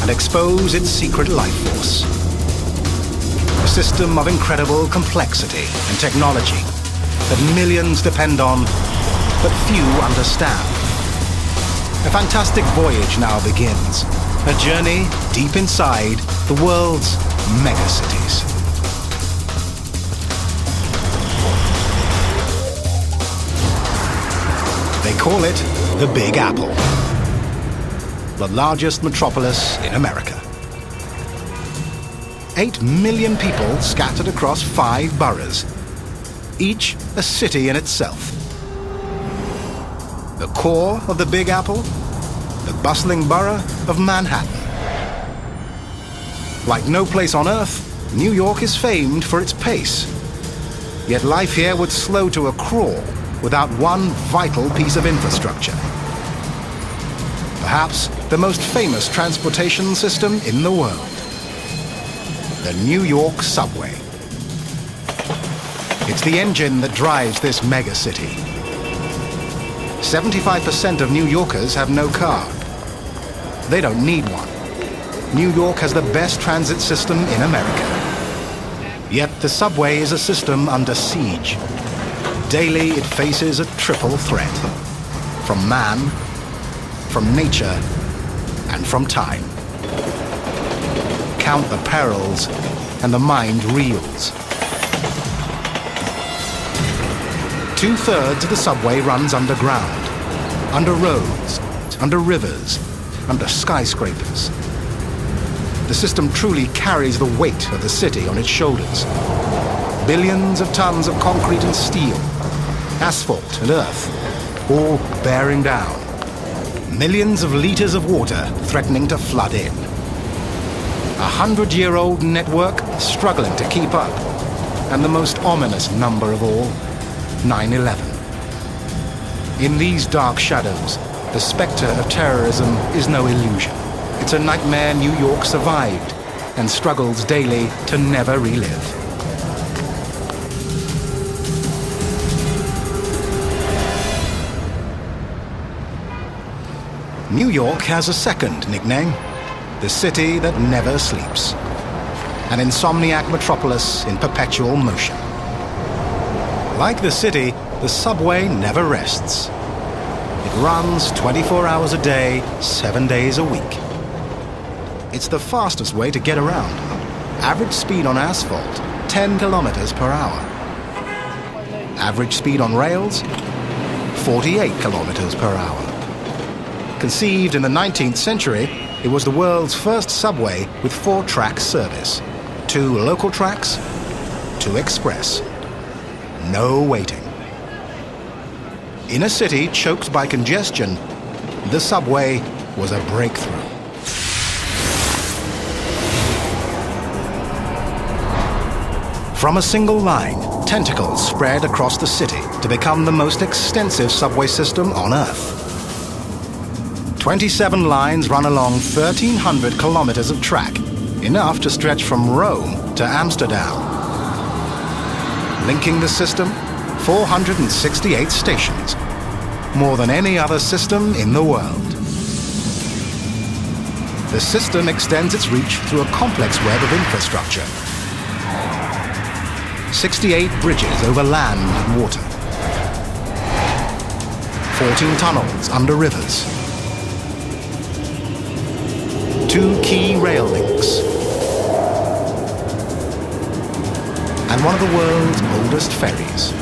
and expose its secret life force. A system of incredible complexity and technology that millions depend on, but few understand. A fantastic voyage now begins. A journey deep inside the world's megacities. They call it the Big Apple, the largest metropolis in America. 8 million people scattered across 5 boroughs, each a city in itself. The core of the Big Apple, the bustling borough of Manhattan. Like no place on Earth, New York is famed for its pace. Yet life here would slow to a crawl without one vital piece of infrastructure. Perhaps the most famous transportation system in the world. The New York subway. It's the engine that drives this megacity. 75% of New Yorkers have no car. They don't need one. New York has the best transit system in America. Yet the subway is a system under siege. Daily it faces a triple threat. From man, from nature, and from time. Count the perils, and the mind reels. 2/3 of the subway runs underground, under roads, under rivers, under skyscrapers. The system truly carries the weight of the city on its shoulders. Billions of tons of concrete and steel, asphalt and earth, all bearing down. Millions of liters of water threatening to flood in. A 100-year-old network struggling to keep up. And the most ominous number of all, 9/11. In these dark shadows, the specter of terrorism is no illusion. It's a nightmare New York survived and struggles daily to never relive. New York has a second nickname, the city that never sleeps. An insomniac metropolis in perpetual motion. Like the city, the subway never rests. It runs 24 hours a day, 7 days a week. It's the fastest way to get around. Average speed on asphalt, 10 kilometers per hour. Average speed on rails, 48 kilometers per hour. Conceived in the 19th century, it was the world's first subway with 4-track service. 2 local tracks, 2 express. No waiting. In a city choked by congestion, the subway was a breakthrough. From a single line, tentacles spread across the city to become the most extensive subway system on Earth. 27 lines run along 1,300 kilometers of track, enough to stretch from Rome to Amsterdam. Linking the system, 468 stations, more than any other system in the world. The system extends its reach through a complex web of infrastructure. 68 bridges over land and water. 14 tunnels under rivers. 2 key rail links. And one of the world's oldest ferries.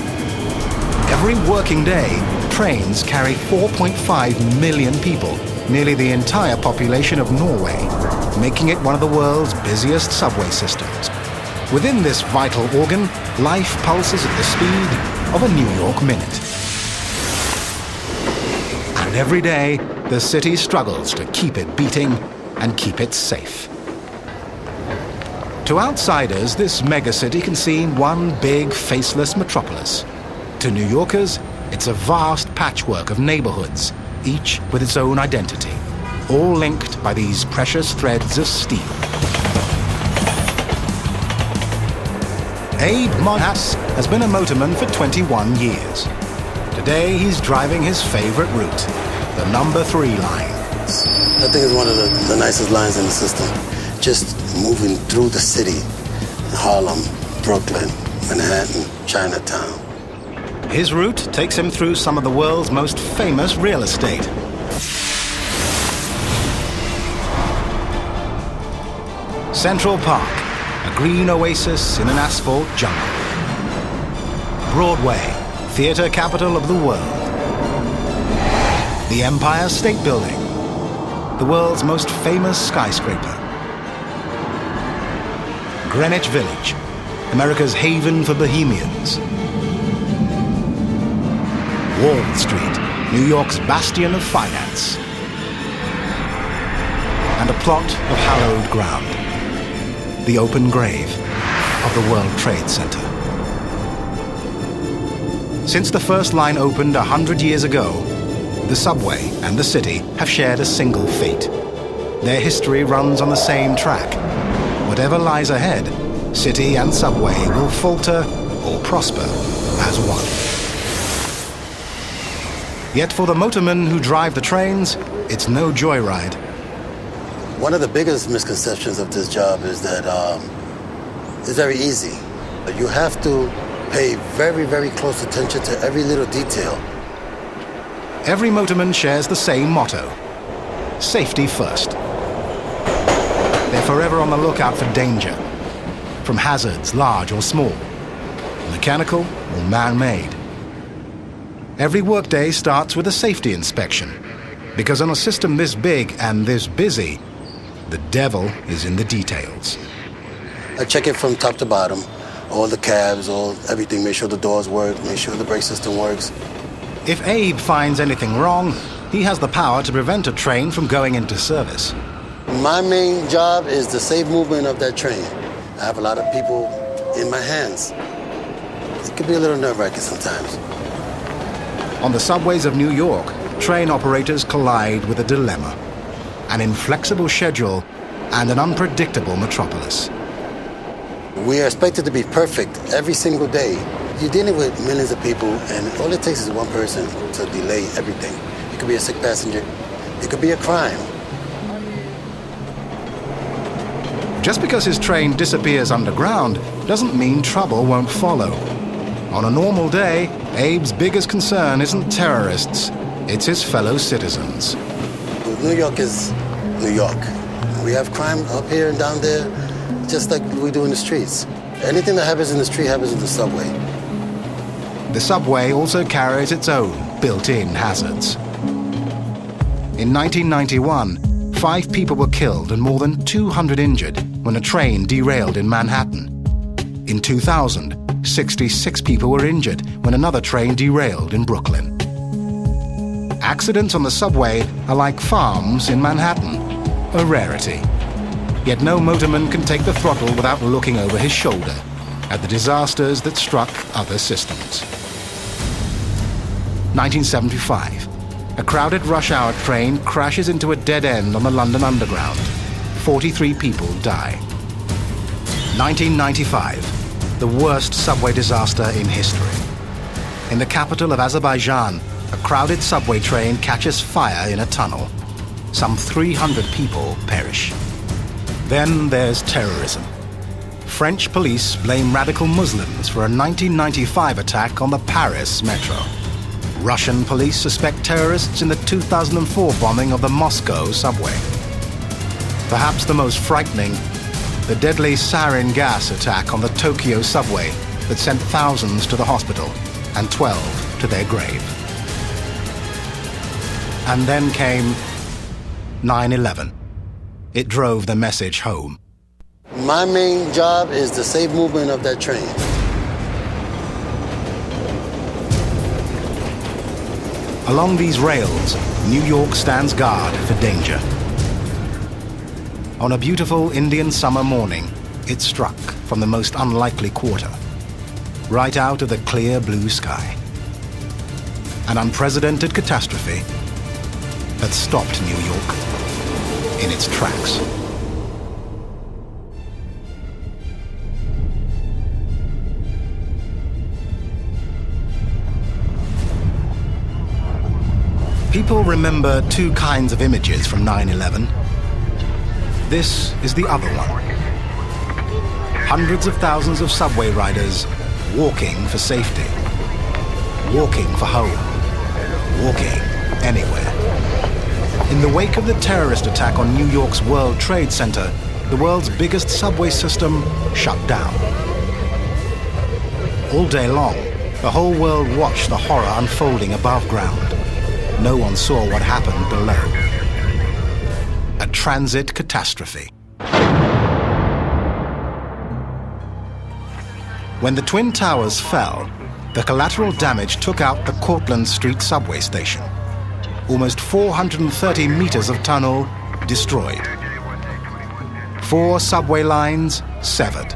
Every working day, trains carry 4.5 million people, nearly the entire population of Norway, making it one of the world's busiest subway systems. Within this vital organ, life pulses at the speed of a New York minute. And every day, the city struggles to keep it beating and keep it safe. To outsiders, this megacity can seem one big, faceless metropolis. To New Yorkers, it's a vast patchwork of neighborhoods, each with its own identity, all linked by these precious threads of steel. Abe Monhass has been a motorman for 21 years. Today he's driving his favorite route, the number 3 line. I think it's one of the nicest lines in the system. Just moving through the city, Harlem, Brooklyn, Manhattan, Chinatown. His route takes him through some of the world's most famous real estate. Central Park, a green oasis in an asphalt jungle. Broadway, theater capital of the world. The Empire State Building, the world's most famous skyscraper. Greenwich Village, America's haven for bohemians. Wall Street, New York's bastion of finance. And a plot of hallowed ground, the open grave of the World Trade Center. Since the first line opened 100 years ago, the subway and the city have shared a single fate. Their history runs on the same track. Whatever lies ahead, city and subway will falter or prosper as one. Yet for the motormen who drive the trains, it's no joyride. One of the biggest misconceptions of this job is that it's very easy. You have to pay very, very close attention to every little detail. Every motorman shares the same motto: safety first. They're forever on the lookout for danger, from hazards large or small, mechanical or man-made. Every workday starts with a safety inspection, because on a system this big and this busy, the devil is in the details. I check it from top to bottom, all the cabs, everything, make sure the doors work, make sure the brake system works. If Abe finds anything wrong, he has the power to prevent a train from going into service. My main job is the safe movement of that train. I have a lot of people in my hands. It can be a little nerve-wracking sometimes. On the subways of New York, train operators collide with a dilemma: an inflexible schedule and an unpredictable metropolis. We are expected to be perfect every single day. You're dealing with millions of people, and all it takes is one person to delay everything. It could be a sick passenger. It could be a crime. Just because his train disappears underground doesn't mean trouble won't follow. On a normal day, Abe's biggest concern isn't terrorists, it's his fellow citizens. New York is New York. We have crime up here and down there, just like we do in the streets. Anything that happens in the street happens in the subway. The subway also carries its own built-in hazards. In 1991, 5 people were killed and more than 200 injured when a train derailed in Manhattan. In 2000, 66 people were injured when another train derailed in Brooklyn. Accidents on the subway are like farms in Manhattan, a rarity. Yet no motorman can take the throttle without looking over his shoulder at the disasters that struck other systems. 1975. A crowded rush-hour train crashes into a dead end on the London Underground. 43 people die. 1995. The worst subway disaster in history. In the capital of Azerbaijan, a crowded subway train catches fire in a tunnel. Some 300 people perish. Then there's terrorism. French police blame radical Muslims for a 1995 attack on the Paris metro. Russian police suspect terrorists in the 2004 bombing of the Moscow subway. Perhaps the most frightening, the deadly sarin gas attack on the Tokyo subway that sent thousands to the hospital and 12 to their grave. And then came 9/11. It drove the message home. My main job is the safe movement of that train. Along these rails, New York stands guard for danger. On a beautiful Indian summer morning, it struck from the most unlikely quarter, right out of the clear blue sky. An unprecedented catastrophe that stopped New York in its tracks. People remember two kinds of images from 9/11. This is the other one. Hundreds of thousands of subway riders walking for safety, walking for home, walking anywhere. In the wake of the terrorist attack on New York's World Trade Center, the world's biggest subway system shut down. All day long, the whole world watched the horror unfolding above ground. No one saw what happened below. A transit catastrophe. When the Twin Towers fell, the collateral damage took out the Cortlandt Street subway station. Almost 430 meters of tunnel destroyed. 4 subway lines severed.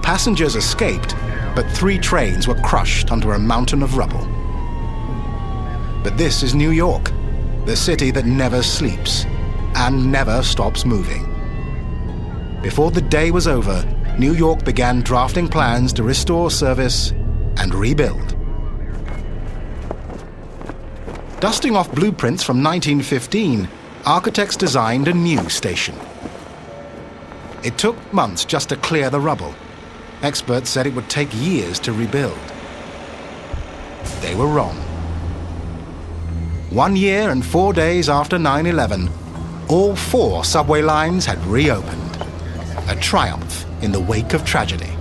Passengers escaped, but 3 trains were crushed under a mountain of rubble. But this is New York, the city that never sleeps and never stops moving. Before the day was over, New York began drafting plans to restore service and rebuild. Dusting off blueprints from 1915, architects designed a new station. It took months just to clear the rubble. Experts said it would take years to rebuild. They were wrong. 1 year and 4 days after 9/11, all 4 subway lines had reopened. A triumph in the wake of tragedy.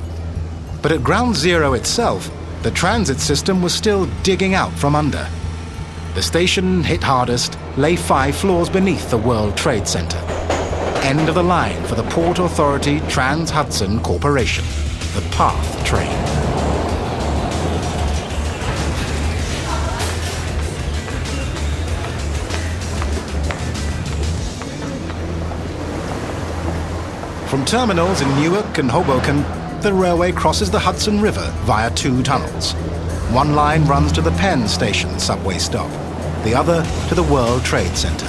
But at Ground Zero itself, the transit system was still digging out from under. The station hit hardest lay 5 floors beneath the World Trade Center. End of the line for the Port Authority Trans-Hudson Corporation, the PATH train. From terminals in Newark and Hoboken, the railway crosses the Hudson River via 2 tunnels. One line runs to the Penn Station subway stop, the other to the World Trade Center.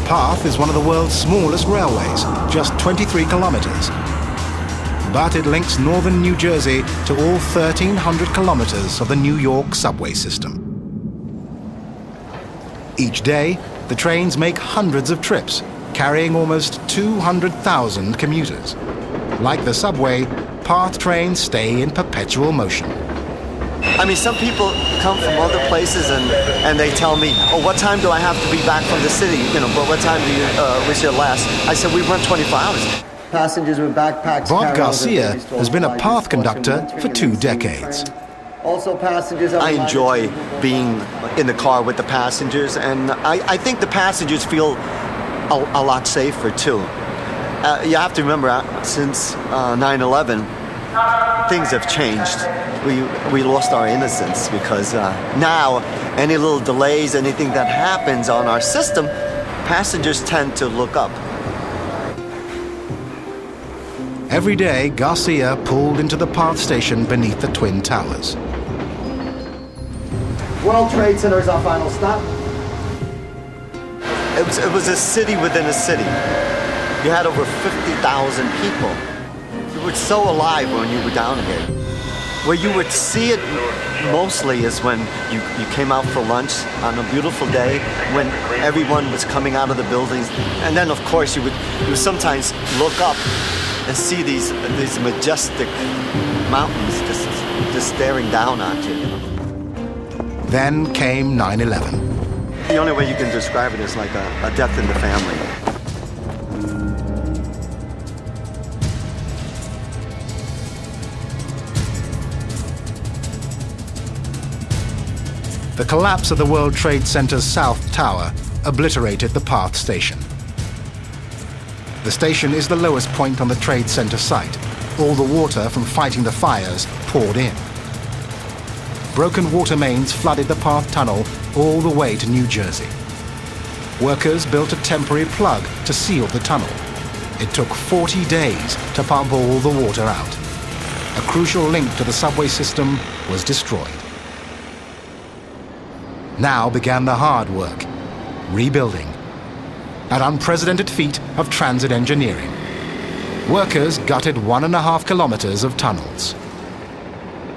PATH is one of the world's smallest railways, just 23 kilometers. But it links northern New Jersey to all 1,300 kilometers of the New York subway system. Each day, the trains make hundreds of trips, carrying almost 200,000 commuters. Like the subway, PATH trains stay in perpetual motion. I mean, some people come from other places and they tell me, oh, what time do I have to be back from the city? You know, but what time do you, was your last? I said, we run 24 hours. Passengers with backpacks. Bob Garcia has been a PATH conductor for 2 decades. Also, passengers. I enjoy being in the car with the passengers, and I think the passengers feel a lot safer too. You have to remember, since 9/11, things have changed. We lost our innocence because now any little delays, anything that happens on our system, passengers tend to look up. Every day, Garcia pulled into the PATH station beneath the Twin Towers. World Trade Center is our final stop. It was a city within a city. You had over 50,000 people. You were so alive when you were down here. Where you would see it mostly is when you came out for lunch on a beautiful day, when everyone was coming out of the buildings. And then, of course, you would sometimes look up and see these majestic mountains just staring down at you. Then came 9/11. The only way you can describe it is like a death in the family. The collapse of the World Trade Center's South Tower obliterated the PATH station. The station is the lowest point on the Trade Center site. All the water from fighting the fires poured in. Broken water mains flooded the PATH tunnel all the way to New Jersey. Workers built a temporary plug to seal the tunnel. It took 40 days to pump all the water out. A crucial link to the subway system was destroyed. Now began the hard work, rebuilding. An unprecedented feat of transit engineering. Workers gutted 1.5 kilometers of tunnels.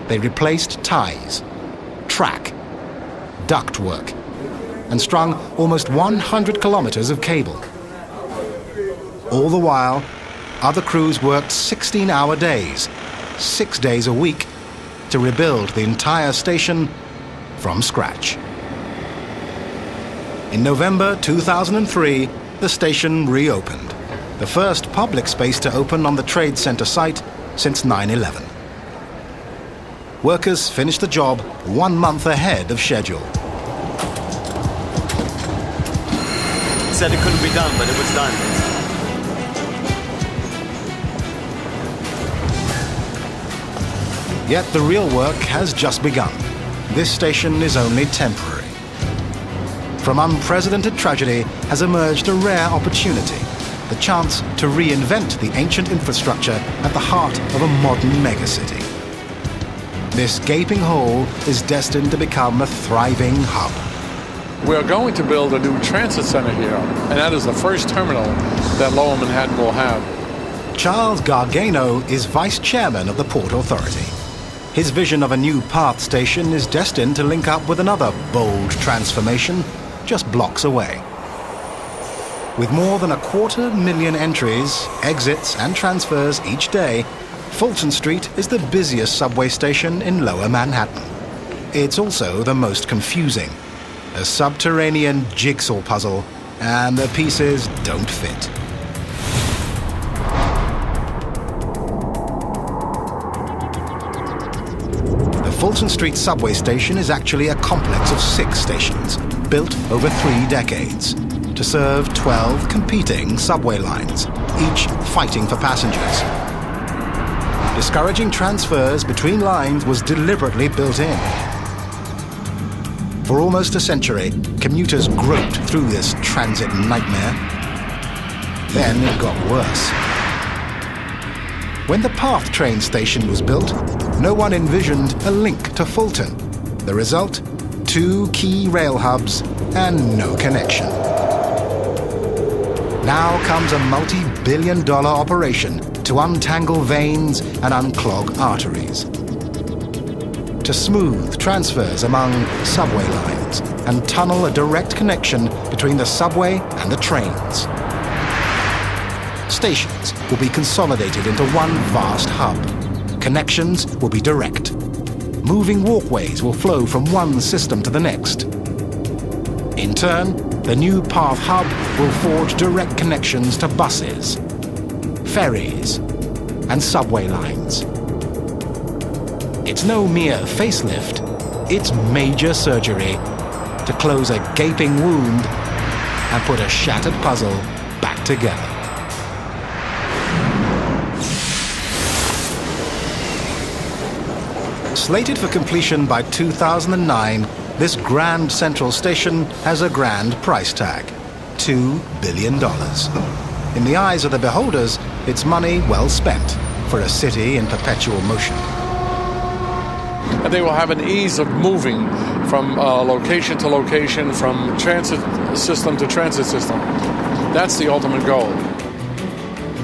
They replaced ties, track, ductwork and strung almost 100 kilometers of cable. All the while, other crews worked 16-hour days, 6 days a week, to rebuild the entire station from scratch. In November 2003, the station reopened, the first public space to open on the Trade Center site since 9/11. Workers finished the job 1 month ahead of schedule. Said it couldn't be done, but it was done. Yet the real work has just begun. This station is only temporary. From unprecedented tragedy has emerged a rare opportunity, the chance to reinvent the ancient infrastructure at the heart of a modern megacity. This gaping hole is destined to become a thriving hub. We're going to build a new transit center here, and that is the first terminal that Lower Manhattan will have. Charles Gargano is vice chairman of the Port Authority. His vision of a new PATH station is destined to link up with another bold transformation just blocks away. With more than 250,000 entries, exits and transfers each day, Fulton Street is the busiest subway station in Lower Manhattan. It's also the most confusing. A subterranean jigsaw puzzle, and the pieces don't fit. The Fulton Street subway station is actually a complex of 6 stations, built over 3 decades, to serve 12 competing subway lines, each fighting for passengers. Discouraging transfers between lines was deliberately built in. For almost a century, commuters groped through this transit nightmare. Then it got worse. When the PATH train station was built, no one envisioned a link to Fulton. The result? 2 key rail hubs and no connection. Now comes a multi-billion-dollar operation to untangle veins and unclog arteries, to smooth transfers among subway lines and tunnel a direct connection between the subway and the trains. Stations will be consolidated into one vast hub. Connections will be direct. Moving walkways will flow from one system to the next. In turn, the new PATH hub will forge direct connections to buses, ferries, and subway lines. It's no mere facelift, it's major surgery to close a gaping wound and put a shattered puzzle back together. Slated for completion by 2009, this grand central station has a grand price tag, $2 billion. In the eyes of the beholders, it's money well spent for a city in perpetual motion. And they will have an ease of moving from location to location, from transit system to transit system. That's the ultimate goal.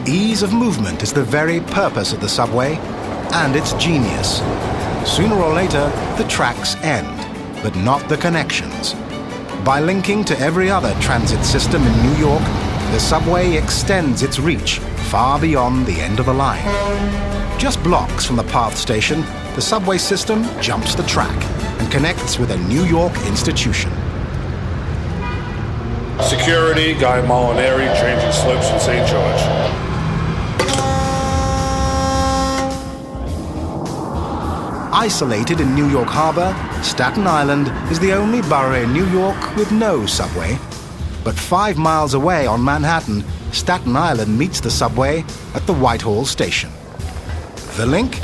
Ease of movement is the very purpose of the subway and its genius. Sooner or later, the tracks end, but not the connections. By linking to every other transit system in New York, the subway extends its reach far beyond the end of the line. Just blocks from the PATH station, the subway system jumps the track and connects with a New York institution. Security, Guy Molinari, changing slips in St. George. Isolated in New York Harbor, Staten Island is the only borough in New York with no subway. But 5 miles away on Manhattan, Staten Island meets the subway at the Whitehall station. The link?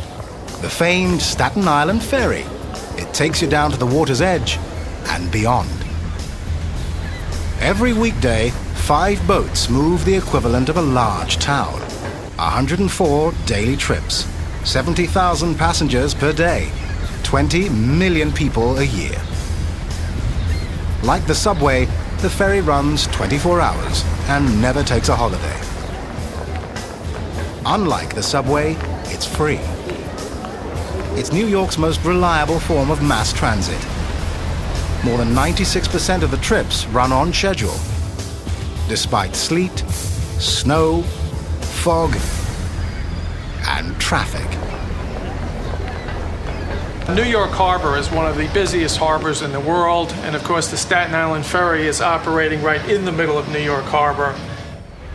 The famed Staten Island Ferry. It takes you down to the water's edge and beyond. Every weekday, 5 boats move the equivalent of a large town. 104 daily trips. 70,000 passengers per day, 20 million people a year. Like the subway, the ferry runs 24 hours and never takes a holiday. Unlike the subway, it's free. It's New York's most reliable form of mass transit. more than 96% of the trips run on schedule, despite sleet, snow, fog, and traffic. New York Harbor is one of the busiest harbors in the world, and of course the Staten Island Ferry is operating right in the middle of New York Harbor.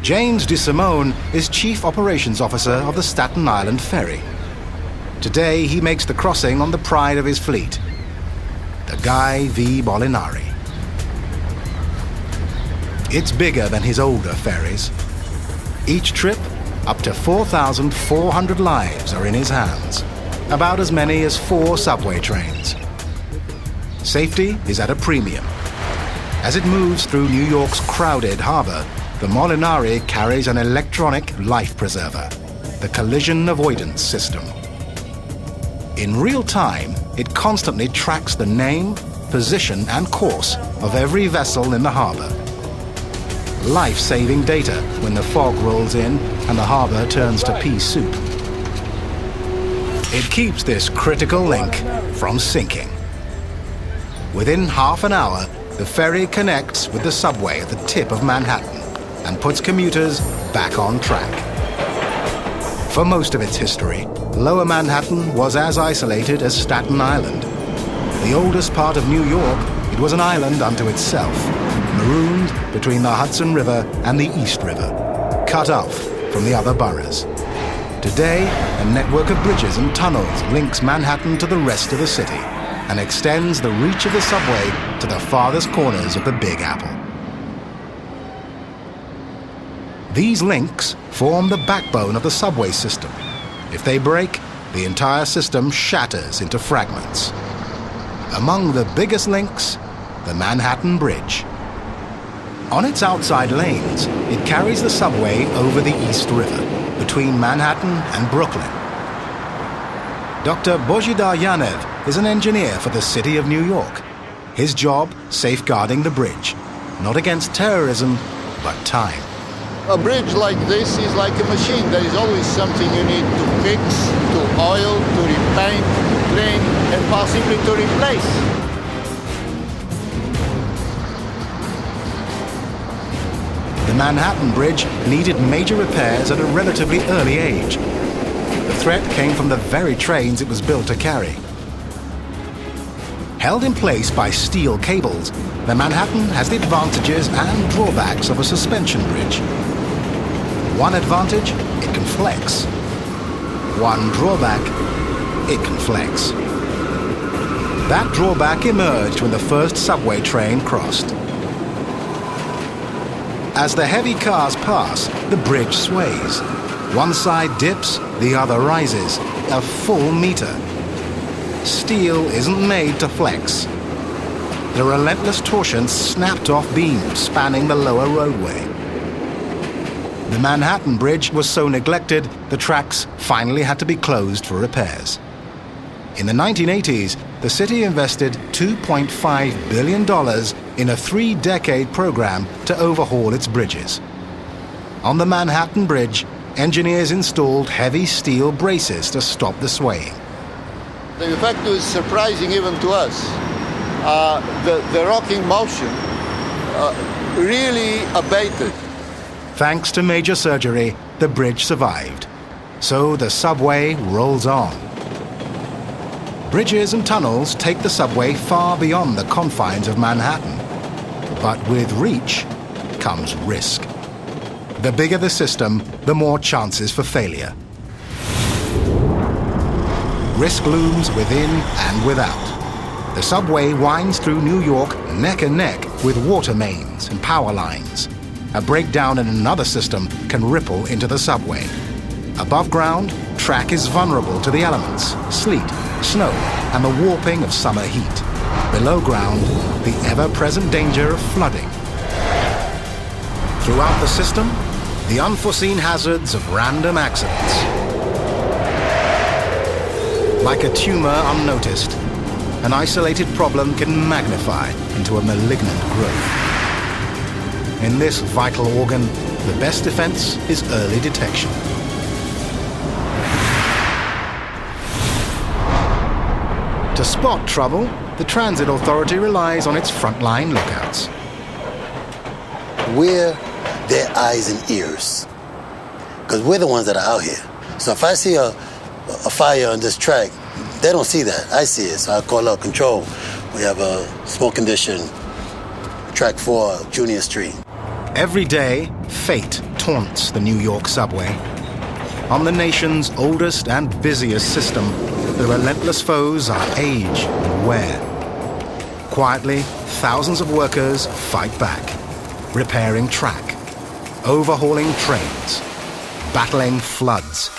James DeSimone is Chief Operations Officer of the Staten Island Ferry. Today he makes the crossing on the pride of his fleet, the Guy V. Molinari. It's bigger than his older ferries. Each trip, up to 4,400 lives are in his hands, about as many as 4 subway trains. Safety is at a premium. As it moves through New York's crowded harbor, the Molinari carries an electronic life preserver, the collision avoidance system. In real time, it constantly tracks the name, position, and course of every vessel in the harbor. Life-saving data when the fog rolls in and the harbor turns to pea soup. It keeps this critical link from sinking. Within half an hour, the ferry connects with the subway at the tip of Manhattan and puts commuters back on track. For most of its history, Lower Manhattan was as isolated as Staten Island. The oldest part of New York, it was an island unto itself, marooned between the Hudson River and the East River, cut off from the other boroughs. Today, a network of bridges and tunnels links Manhattan to the rest of the city and extends the reach of the subway to the farthest corners of the Big Apple. These links form the backbone of the subway system. If they break, the entire system shatters into fragments. Among the biggest links, the Manhattan Bridge. On its outside lanes, it carries the subway over the East River, between Manhattan and Brooklyn. Dr. Bojidar Yanev is an engineer for the city of New York. His job, safeguarding the bridge, not against terrorism, but time. A bridge like this is like a machine. There is always something you need to fix, to oil, to repaint, to clean, and possibly to replace. The Manhattan Bridge needed major repairs at a relatively early age. The threat came from the very trains it was built to carry. Held in place by steel cables, the Manhattan has the advantages and drawbacks of a suspension bridge. One advantage, it can flex. One drawback, it can flex. That drawback emerged when the first subway train crossed. As the heavy cars pass, the bridge sways. One side dips, the other rises, a full meter. Steel isn't made to flex. The relentless torsion snapped off beams spanning the lower roadway. The Manhattan Bridge was so neglected, the tracks finally had to be closed for repairs. In the 1980s, the city invested $2.5 billion in a 3-decade program to overhaul its bridges. On the Manhattan Bridge, engineers installed heavy steel braces to stop the swaying. The effect was surprising even to us. The rocking motion really abated. Thanks to major surgery, the bridge survived. So the subway rolls on. Bridges and tunnels take the subway far beyond the confines of Manhattan. But with reach comes risk. The bigger the system, the more chances for failure. Risk looms within and without. The subway winds through New York neck and neck with water mains and power lines. A breakdown in another system can ripple into the subway. Above ground, track is vulnerable to the elements, sleet, snow, and the warping of summer heat. Below ground, the ever-present danger of flooding. Throughout the system, the unforeseen hazards of random accidents. Like a tumor unnoticed, an isolated problem can magnify into a malignant growth. In this vital organ, the best defense is early detection. To spot trouble, the Transit Authority relies on its frontline lookouts. We're their eyes and ears, because we're the ones that are out here. So if I see a fire on this track, they don't see that. I see it, so I call out control. We have a smoke condition, track 4, Junior Street. Every day, fate taunts the New York subway. On the nation's oldest and busiest system, the relentless foes are age and wear. Quietly, thousands of workers fight back, repairing track, overhauling trains, battling floods,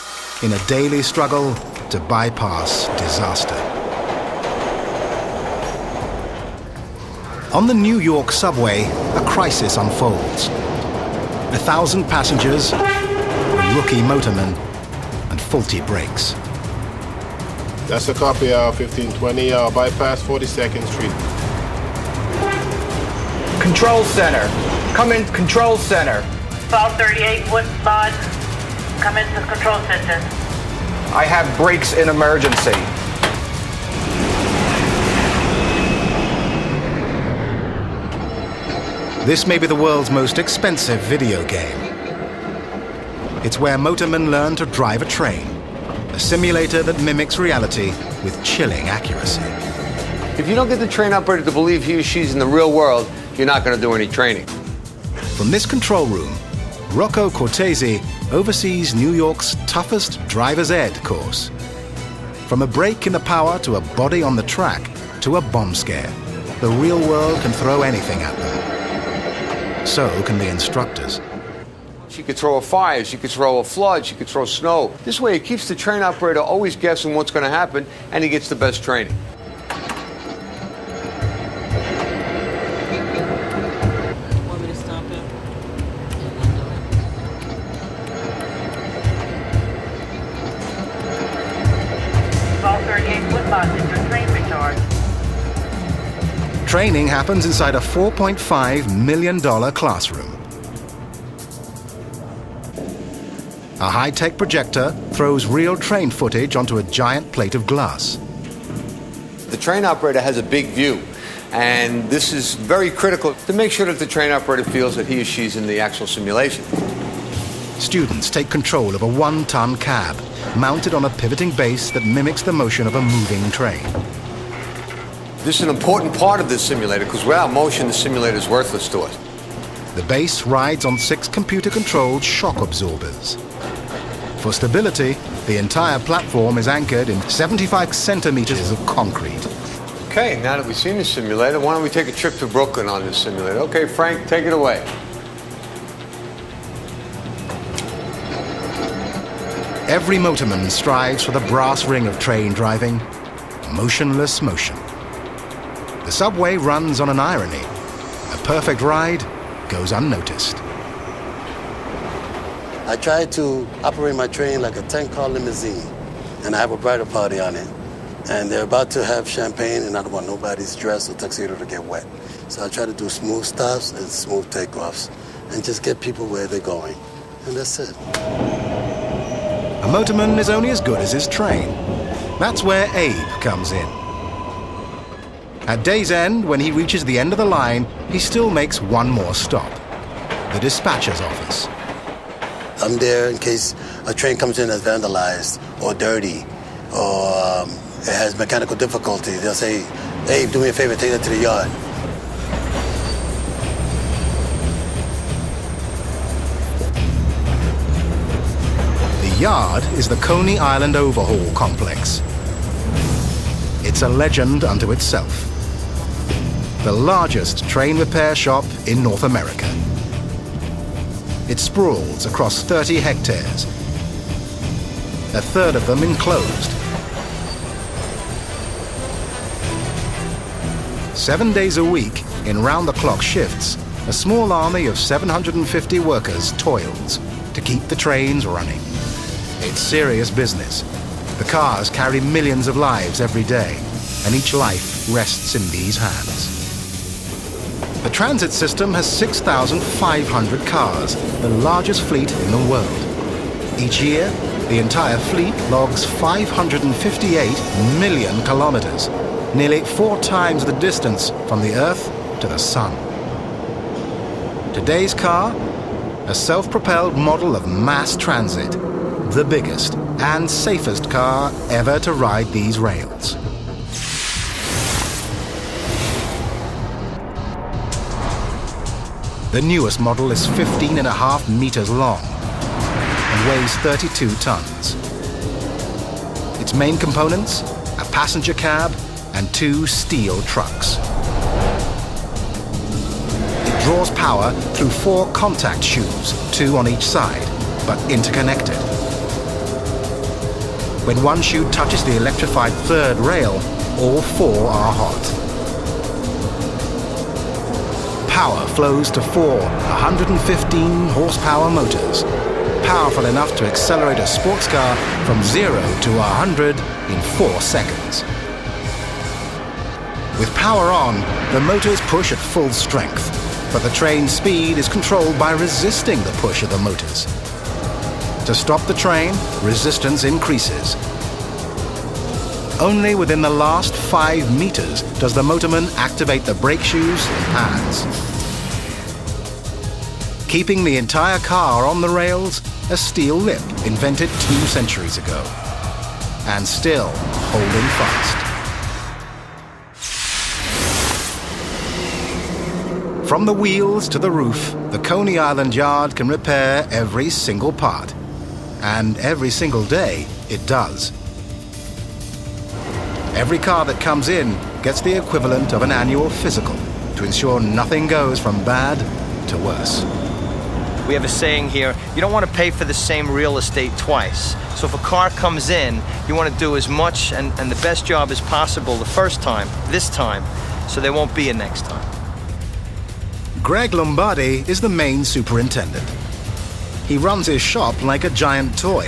in a daily struggle to bypass disaster. On the New York subway, a crisis unfolds. 1,000 passengers, a rookie motorman, and faulty brakes. That's a copy of 1520 bypass 42nd Street. Control center. Come in, control center. 1238 Woodlawn. Come into control center. I have brakes in emergency. This may be the world's most expensive video game. It's where motormen learn to drive a train, a simulator that mimics reality with chilling accuracy. If you don't get the train operator to believe he or she's in the real world, you're not going to do any training. From this control room, Rocco Cortese oversees New York's toughest driver's ed course. From a break in the power to a body on the track to a bomb scare, the real world can throw anything at them. So can the instructors. She could throw a fire, she could throw a flood, she could throw snow. This way it keeps the train operator always guessing what's going to happen, and he gets the best training. Want me to stop him? 1238 Woodlawn, is your train recharged? Training happens inside a $4.5 million classroom. A high-tech projector throws real train footage onto a giant plate of glass. The train operator has a big view, and this is very critical to make sure that the train operator feels that he or she's in the actual simulation. Students take control of a 1-ton cab, mounted on a pivoting base that mimics the motion of a moving train. This is an important part of this simulator, because without motion, the simulator is worthless to us. The base rides on 6 computer-controlled shock absorbers. For stability, the entire platform is anchored in 75 centimeters of concrete. Okay, now that we've seen the simulator, why don't we take a trip to Brooklyn on this simulator? Okay, Frank, take it away. Every motorman strives for the brass ring of train driving, motionless motion. The subway runs on an irony. A perfect ride goes unnoticed. I try to operate my train like a 10-car limousine, and I have a bridal party on it. And they're about to have champagne, and I don't want nobody's dress or tuxedo to get wet. So I try to do smooth stops and smooth takeoffs, and just get people where they're going. And that's it. A motorman is only as good as his train. That's where Abe comes in. At day's end, when he reaches the end of the line, he still makes one more stop, the dispatcher's office. I'm there in case a train comes in that's vandalized or dirty or it has mechanical difficulty. They'll say, hey, do me a favor, take that to the yard. The yard is the Coney Island Overhaul Complex. It's a legend unto itself. The largest train repair shop in North America. It sprawls across 30 hectares, a third of them enclosed. 7 days a week, in round-the-clock shifts, a small army of 750 workers toils to keep the trains running. It's serious business. The cars carry millions of lives every day, and each life rests in these hands. The transit system has 6,500 cars, the largest fleet in the world. Each year, the entire fleet logs 558 million kilometers, nearly 4 times the distance from the Earth to the Sun. Today's car, a self-propelled model of mass transit, the biggest and safest car ever to ride these rails. The newest model is 15.5 meters long and weighs 32 tons. Its main components, a passenger cab and 2 steel trucks. It draws power through 4 contact shoes, 2 on each side, but interconnected. When one shoe touches the electrified third rail, all 4 are hot. Power flows to 4 115 horsepower motors, powerful enough to accelerate a sports car from 0 to 100 in 4 seconds. With power on, the motors push at full strength, but the train's speed is controlled by resisting the push of the motors. To stop the train, resistance increases. Only within the last 5 meters does the motorman activate the brake shoes and pads. Keeping the entire car on the rails, a steel lip invented 2 centuries ago. And still holding fast. From the wheels to the roof, the Coney Island yard can repair every single part. And every single day, it does. Every car that comes in gets the equivalent of an annual physical to ensure nothing goes from bad to worse. We have a saying here, you don't want to pay for the same real estate twice. So if a car comes in, you want to do as much and the best job as possible the first time, this time, so there won't be a next time. Greg Lombardi is the main superintendent. He runs his shop like a giant toy,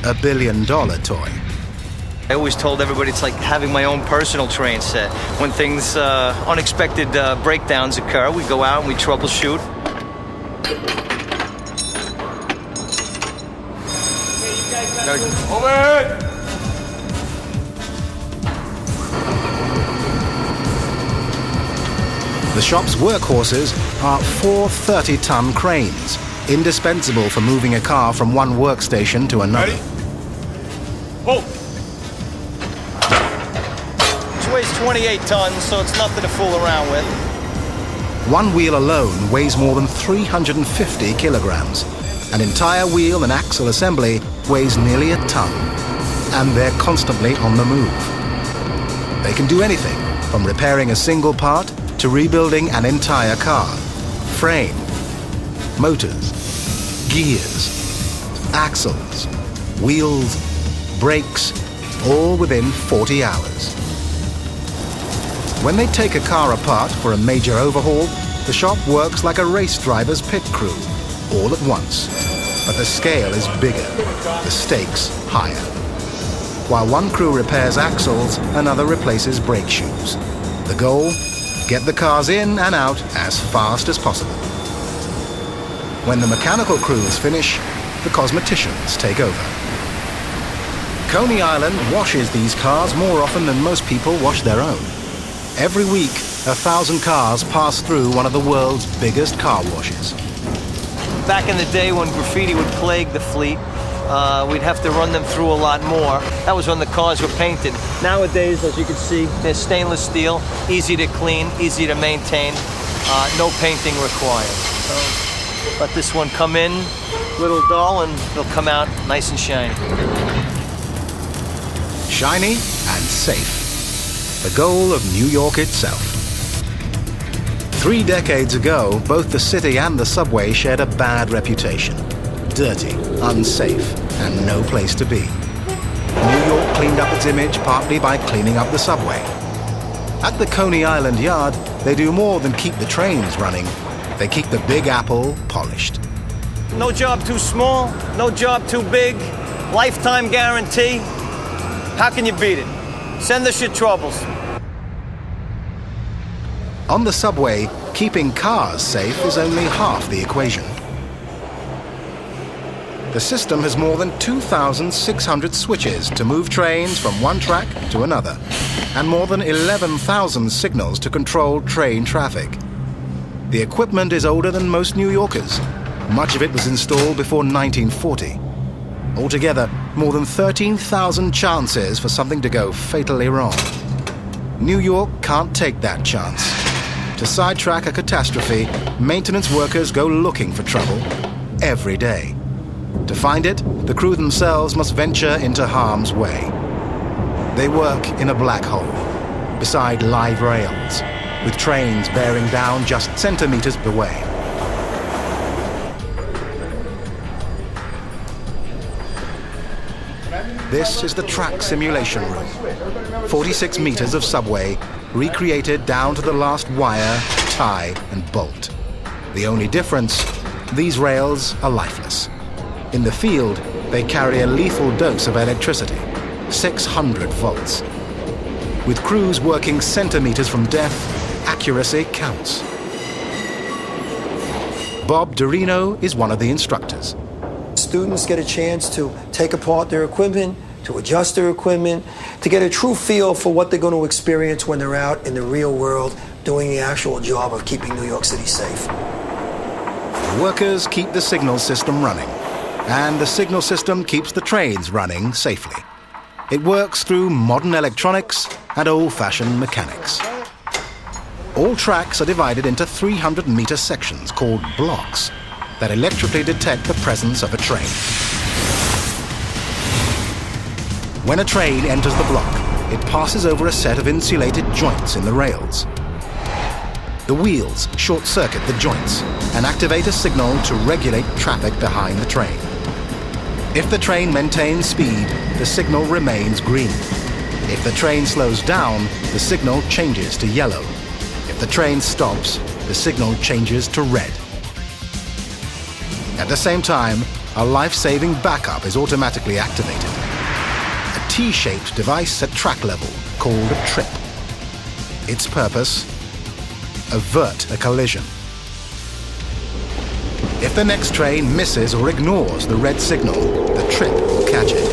a $1 billion toy. I always told everybody it's like having my own personal train set. When things, unexpected breakdowns occur, we go out and we troubleshoot. Overhead! The shop's workhorses are 4 30-ton cranes, indispensable for moving a car from one workstation to another. Ready? Hold! This weighs 28 tons, so it's nothing to fool around with. One wheel alone weighs more than 350 kilograms. An entire wheel and axle assembly weighs nearly a ton. And they're constantly on the move. They can do anything, from repairing a single part to rebuilding an entire car. Frame, motors, gears, axles, wheels, brakes, all within 40 hours. When they take a car apart for a major overhaul, the shop works like a race driver's pit crew, all at once. But the scale is bigger, the stakes higher. While one crew repairs axles, another replaces brake shoes. The goal? Get the cars in and out as fast as possible. When the mechanical crews finish, the cosmeticians take over. Coney Island washes these cars more often than most people wash their own. Every week, 1,000 cars pass through one of the world's biggest car washes. Back in the day when graffiti would plague the fleet, we'd have to run them through a lot more. That was when the cars were painted. Nowadays, as you can see, they're stainless steel, easy to clean, easy to maintain, no painting required. So let this one come in, little dull, and they'll come out nice and shiny. Shiny and safe. The goal of New York itself. 3 decades ago, both the city and the subway shared a bad reputation. Dirty, unsafe, and no place to be. New York cleaned up its image partly by cleaning up the subway. At the Coney Island yard, they do more than keep the trains running. They keep the Big Apple polished. No job too small, no job too big, lifetime guarantee. How can you beat it? Send us your troubles. On the subway, keeping cars safe is only half the equation. The system has more than 2,600 switches to move trains from one track to another, and more than 11,000 signals to control train traffic. The equipment is older than most New Yorkers. Much of it was installed before 1940. Altogether, more than 13,000 chances for something to go fatally wrong. New York can't take that chance. To sidetrack a catastrophe, maintenance workers go looking for trouble every day. To find it, the crew themselves must venture into harm's way. They work in a black hole, beside live rails, with trains bearing down just centimeters away. This is the track simulation room. 46 meters of subway, recreated down to the last wire, tie, and bolt. The only difference, these rails are lifeless. In the field, they carry a lethal dose of electricity, 600 volts. With crews working centimeters from death, accuracy counts. Bob Dorino is one of the instructors. Students get a chance to take apart their equipment, to adjust their equipment, to get a true feel for what they're going to experience when they're out in the real world doing the actual job of keeping New York City safe. The workers keep the signal system running, and the signal system keeps the trains running safely. It works through modern electronics and old-fashioned mechanics. All tracks are divided into 300-meter sections called blocks that electrically detect the presence of a train. When a train enters the block, it passes over a set of insulated joints in the rails. The wheels short-circuit the joints and activate a signal to regulate traffic behind the train. If the train maintains speed, the signal remains green. If the train slows down, the signal changes to yellow. If the train stops, the signal changes to red. At the same time, a life-saving backup is automatically activated. A T-shaped device at track level called a trip. Its purpose? Avert a collision. If the next train misses or ignores the red signal, the trip will catch it.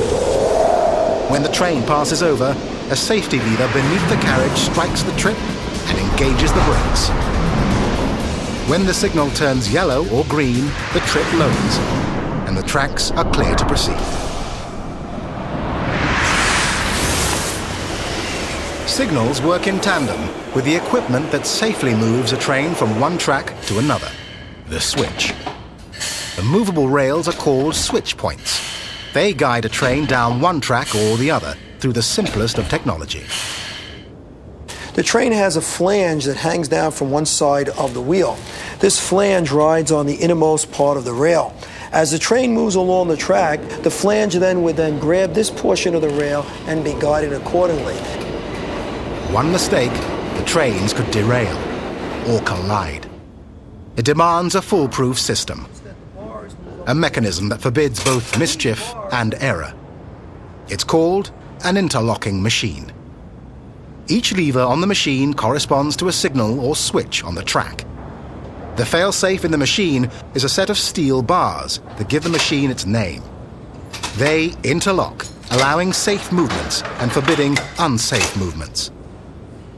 When the train passes over, a safety lever beneath the carriage strikes the trip and engages the brakes. When the signal turns yellow or green, the trip lowers, and the tracks are clear to proceed. Signals work in tandem with the equipment that safely moves a train from one track to another, the switch. The movable rails are called switch points. They guide a train down one track or the other through the simplest of technology. The train has a flange that hangs down from one side of the wheel. This flange rides on the innermost part of the rail. As the train moves along the track, the flange would then grab this portion of the rail and be guided accordingly. One mistake, the trains could derail or collide. It demands a foolproof system, a mechanism that forbids both mischief and error. It's called an interlocking machine. Each lever on the machine corresponds to a signal or switch on the track. The fail-safe in the machine is a set of steel bars that give the machine its name. They interlock, allowing safe movements and forbidding unsafe movements.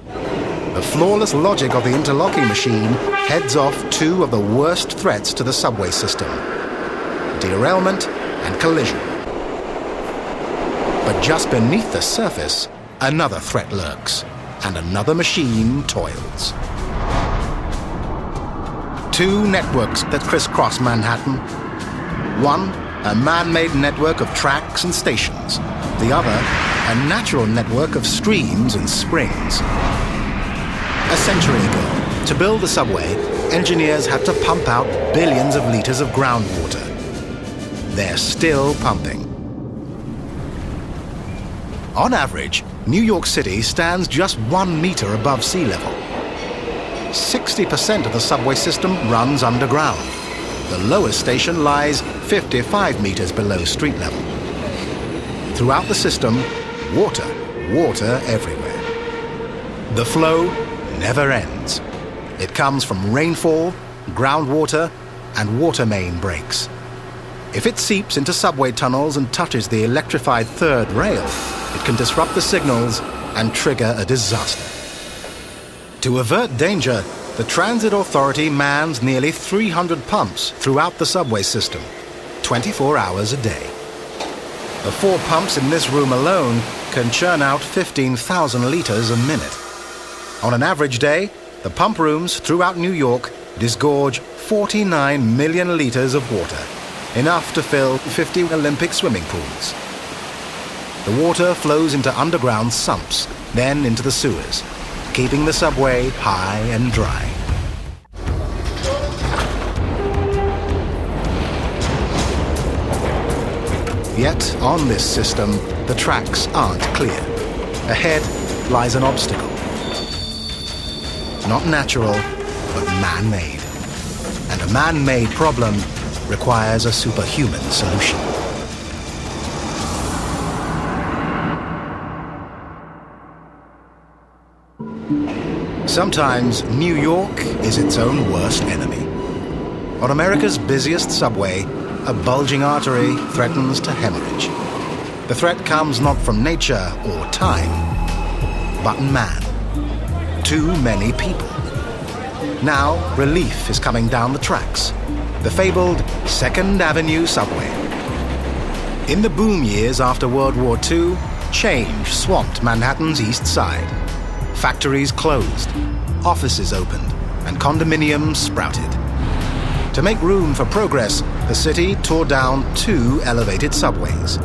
The flawless logic of the interlocking machine heads off two of the worst threats to the subway system: derailment and collision. But just beneath the surface, another threat lurks, and another machine toils. Two networks that crisscross Manhattan. One, a man-made network of tracks and stations. The other, a natural network of streams and springs. A century ago, to build the subway, engineers had to pump out billions of liters of groundwater. They're still pumping. On average, New York City stands just 1 meter above sea level. 60% of the subway system runs underground. The lowest station lies 55 meters below street level. Throughout the system, water everywhere. The flow never ends. It comes from rainfall, groundwater, and water main breaks. If it seeps into subway tunnels and touches the electrified third rail, it can disrupt the signals and trigger a disaster. To avert danger, the Transit Authority mans nearly 300 pumps throughout the subway system, 24 hours a day. The 4 pumps in this room alone can churn out 15,000 liters a minute. On an average day, the pump rooms throughout New York disgorge 49 million liters of water, enough to fill 50 Olympic swimming pools. The water flows into underground sumps, then into the sewers, keeping the subway high and dry. Yet, on this system, the tracks aren't clear. Ahead lies an obstacle. Not natural, but man-made. And a man-made problem requires a superhuman solution. Sometimes New York is its own worst enemy. On America's busiest subway, a bulging artery threatens to hemorrhage. The threat comes not from nature or time, but man. Too many people. Now, relief is coming down the tracks. The fabled 2nd Avenue subway. In the boom years after World War II, change swamped Manhattan's East Side. Factories closed, offices opened, and condominiums sprouted. To make room for progress, the city tore down 2 elevated subways.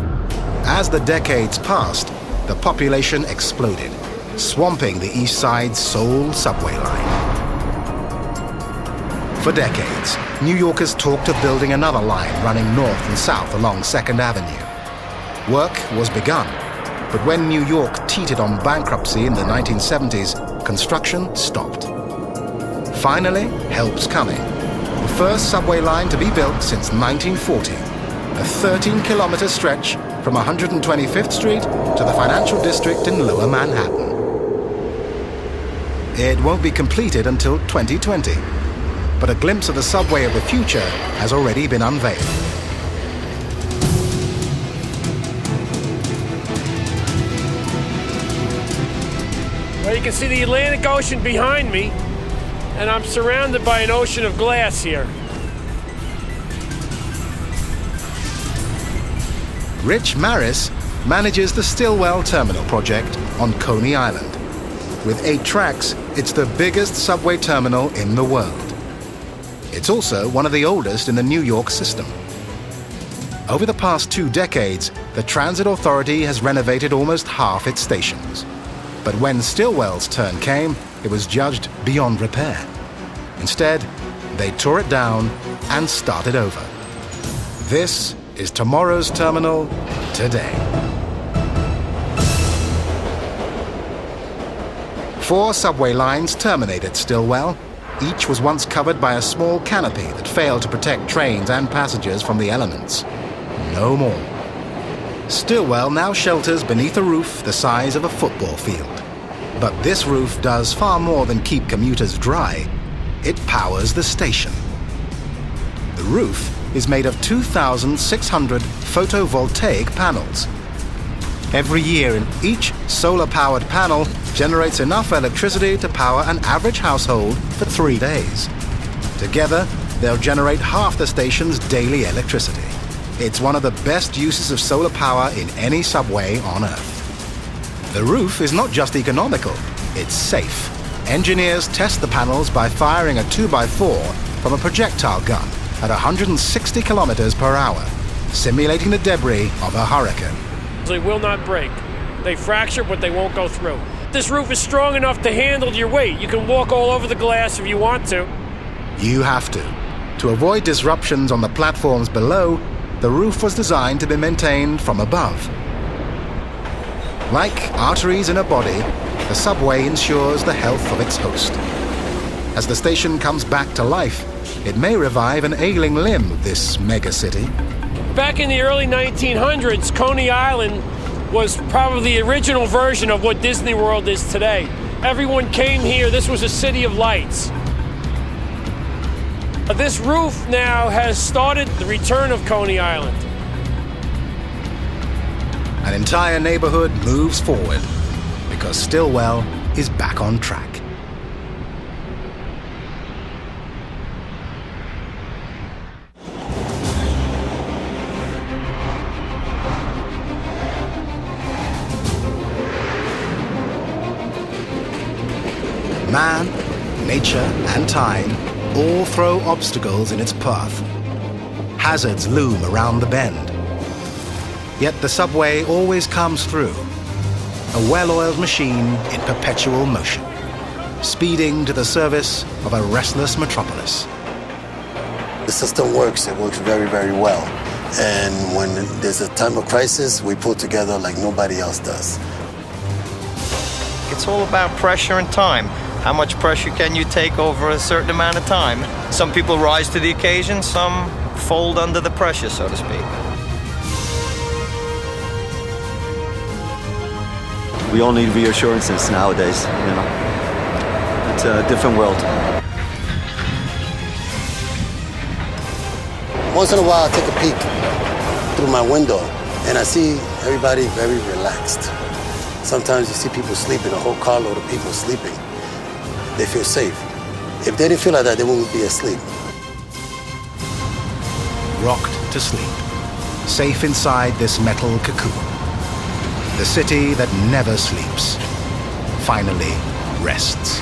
As the decades passed, the population exploded, swamping the East Side's sole subway line. For decades, New Yorkers talked of building another line running north and south along 2nd Avenue. Work was begun, but when New York teetered on bankruptcy in the 1970s, construction stopped. Finally, help's coming. The first subway line to be built since 1940, a 13-kilometer stretch from 125th Street to the financial district in Lower Manhattan. It won't be completed until 2020, but a glimpse of the subway of the future has already been unveiled. Well, you can see the Atlantic Ocean behind me, and I'm surrounded by an ocean of glass here. Rich Maris manages the Stillwell Terminal project on Coney Island. With 8 tracks, it's the biggest subway terminal in the world. It's also one of the oldest in the New York system. Over the past 2 decades, the Transit Authority has renovated almost half its stations. But when Stillwell's turn came, it was judged beyond repair. Instead, they tore it down and started over. This is tomorrow's terminal today. 4 subway lines terminate at Stillwell. Each was once covered by a small canopy that failed to protect trains and passengers from the elements. No more. Stillwell now shelters beneath a roof the size of a football field. But this roof does far more than keep commuters dry. It powers the station. The roof is made of 2,600 photovoltaic panels. Every year, each solar-powered panel generates enough electricity to power an average household for 3 days. Together, they'll generate half the station's daily electricity. It's one of the best uses of solar power in any subway on Earth. The roof is not just economical, it's safe. Engineers test the panels by firing a 2x4 from a projectile gun at 160 kilometers per hour, simulating the debris of a hurricane. They will not break. They fracture, but they won't go through. This roof is strong enough to handle your weight. You can walk all over the glass if you want to. You have to. To avoid disruptions on the platforms below, the roof was designed to be maintained from above. Like arteries in a body, the subway ensures the health of its host. As the station comes back to life, it may revive an ailing limb of this megacity. Back in the early 1900s, Coney Island was probably the original version of what Disney World is today. Everyone came here. This was a city of lights. This roof now has started the return of Coney Island. An entire neighborhood moves forward because Stillwell is back on track. Man, nature, and time all throw obstacles in its path. Hazards loom around the bend. Yet the subway always comes through, a well-oiled machine in perpetual motion, speeding to the service of a restless metropolis. The system works. It works very, very well. And when there's a time of crisis, we pull together like nobody else does. It's all about pressure and time. How much pressure can you take over a certain amount of time? Some people rise to the occasion, some fold under the pressure, so to speak. We all need reassurances nowadays, you know. It's a different world. Once in a while, I take a peek through my window, and I see everybody very relaxed. Sometimes you see people sleeping, a whole carload of people sleeping. They feel safe. If they didn't feel like that, they wouldn't be asleep. Rocked to sleep, safe inside this metal cocoon. The city that never sleeps finally rests.